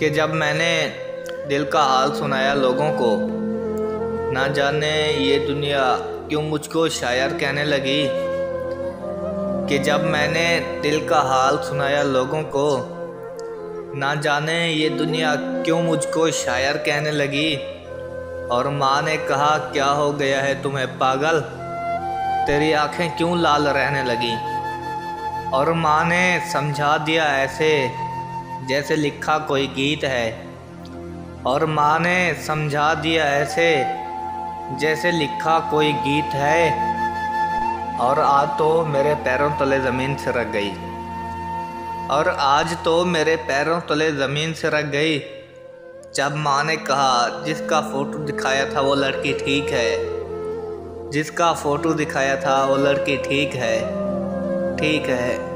कि जब मैंने दिल का हाल सुनाया लोगों को, ना जाने ये दुनिया क्यों मुझको शायर कहने लगी। कि जब मैंने दिल का हाल सुनाया लोगों को, ना जाने ये दुनिया क्यों मुझको शायर कहने लगी। और माँ ने कहा क्या हो गया है तुम्हें पागल, तेरी आंखें क्यों लाल रहने लगी। और माँ ने समझा दिया ऐसे जैसे लिखा कोई गीत है। और माँ ने समझा दिया ऐसे जैसे लिखा कोई गीत है। और आज तो मेरे पैरों तले ज़मीन सिरक गई। और आज तो मेरे पैरों तले ज़मीन सिरक गई जब माँ ने कहा जिसका फ़ोटो दिखाया था वो लड़की ठीक है। जिसका फ़ोटो दिखाया था वो लड़की ठीक है, ठीक है।